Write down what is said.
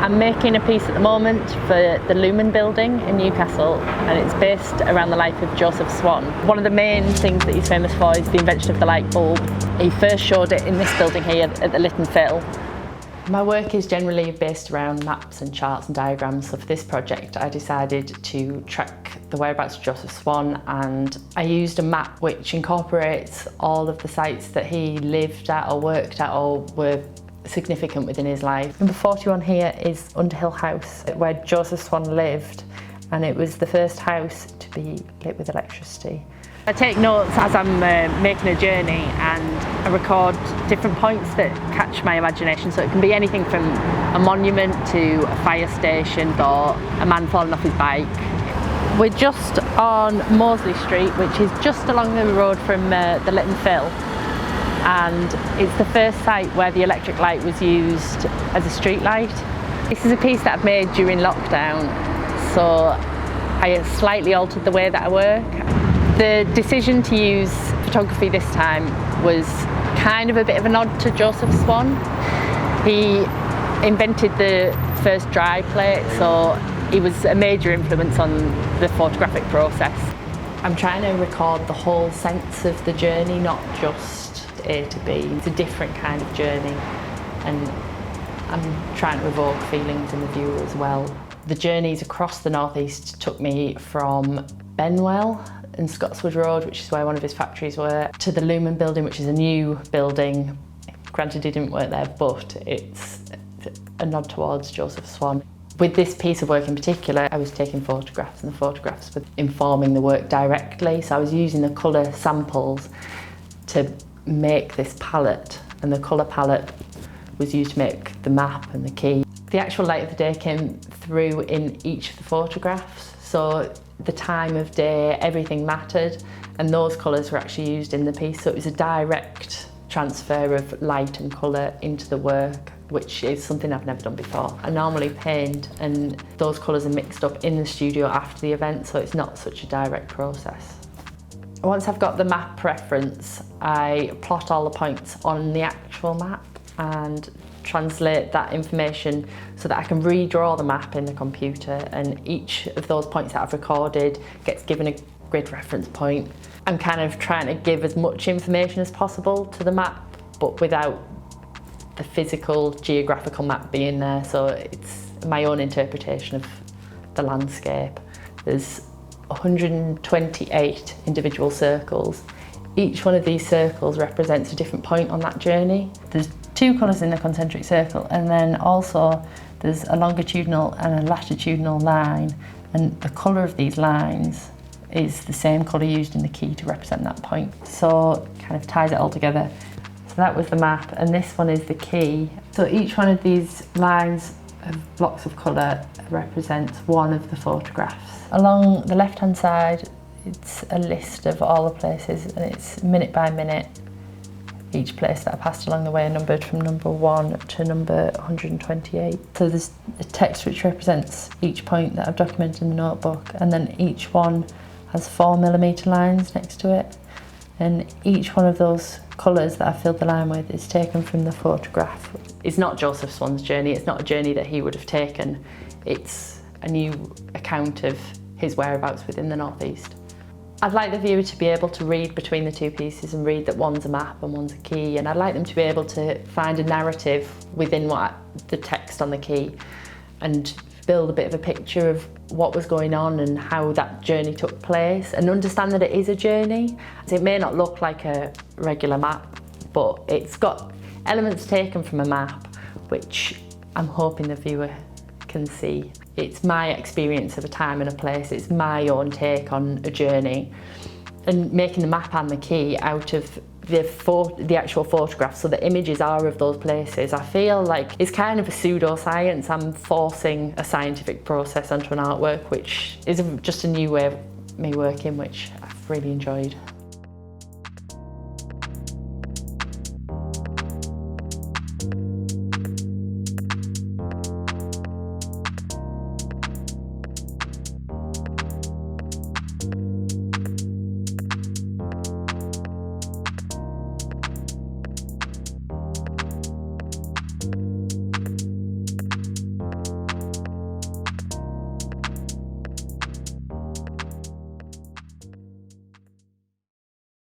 I'm making a piece at the moment for the Lumen building in Newcastle, and it's based around the life of Joseph Swan. One of the main things that he's famous for is the invention of the light bulb. He first showed it in this building here at the Lit and Fill. My work is generally based around maps and charts and diagrams, so for this project I decided to track the whereabouts of Joseph Swan, and I used a map which incorporates all of the sites that he lived at or worked at or were significant within his life. Number 41 here is Underhill House, where Joseph Swan lived, and it was the first house to be lit with electricity. I take notes as I'm making a journey, and I record different points that catch my imagination, so it can be anything from a monument to a fire station or a man falling off his bike. We're just on Moseley Street, which is just along the road from the Lit and Fill, and it's the first site where the electric light was used as a street light. This is a piece that I've made during lockdown, so I slightly altered the way that I work. The decision to use photography this time was kind of a bit of a nod to Joseph Swan. He invented the first dry plate, so he was a major influence on the photographic process. I'm trying to record the whole sense of the journey, not just A to B. It's a different kind of journey, and I'm trying to evoke feelings in the viewer as well. The journeys across the northeast took me from Benwell and Scotswood Road, which is where one of his factories were, to the Lumen building, which is a new building. Granted, he didn't work there, but it's a nod towards Joseph Swan. With this piece of work in particular, I was taking photographs, and the photographs were informing the work directly, so I was using the colour samples to make this palette, and the colour palette was used to make the map and the key. The actual light of the day came through in each of the photographs, so the time of day, everything mattered, and those colours were actually used in the piece, so it was a direct transfer of light and colour into the work, which is something I've never done before. I normally paint, and those colours are mixed up in the studio after the event, so it's not such a direct process. Once I've got the map reference, I plot all the points on the actual map and translate that information so that I can redraw the map in the computer, and each of those points that I've recorded gets given a grid reference point. I'm kind of trying to give as much information as possible to the map, but without the physical geographical map being there, so it's my own interpretation of the landscape. There's 128 individual circles. Each one of these circles represents a different point on that journey. There's two colours in the concentric circle, and then also there's a longitudinal and a latitudinal line, and the colour of these lines is the same colour used in the key to represent that point. So it kind of ties it all together. So that was the map, and this one is the key. So each one of these lines of blocks of colour represents one of the photographs. Along the left-hand side, it's a list of all the places, and it's minute by minute. Each place that I passed along the way numbered from number 1 to number 128. So there's a text which represents each point that I've documented in the notebook, and then each one has 4mm lines next to it. And each one of those colours that I filled the line with is taken from the photograph. It's not Joseph Swan's journey, it's not a journey that he would have taken. It's a new account of his whereabouts within the northeast. I'd like the viewer to be able to read between the two pieces and read that one's a map and one's a key, and I'd like them to be able to find a narrative within the text on the key and build a bit of a picture of what was going on and how that journey took place, and understand that it is a journey. It may not look like a regular map, but it's got elements taken from a map which I'm hoping the viewer can see. It's my experience of a time and a place, it's my own take on a journey, and making the map and the key out of the actual photographs, so the images are of those places. I feel like it's kind of a pseudoscience. I'm forcing a scientific process onto an artwork, which is just a new way of me working, which I've really enjoyed.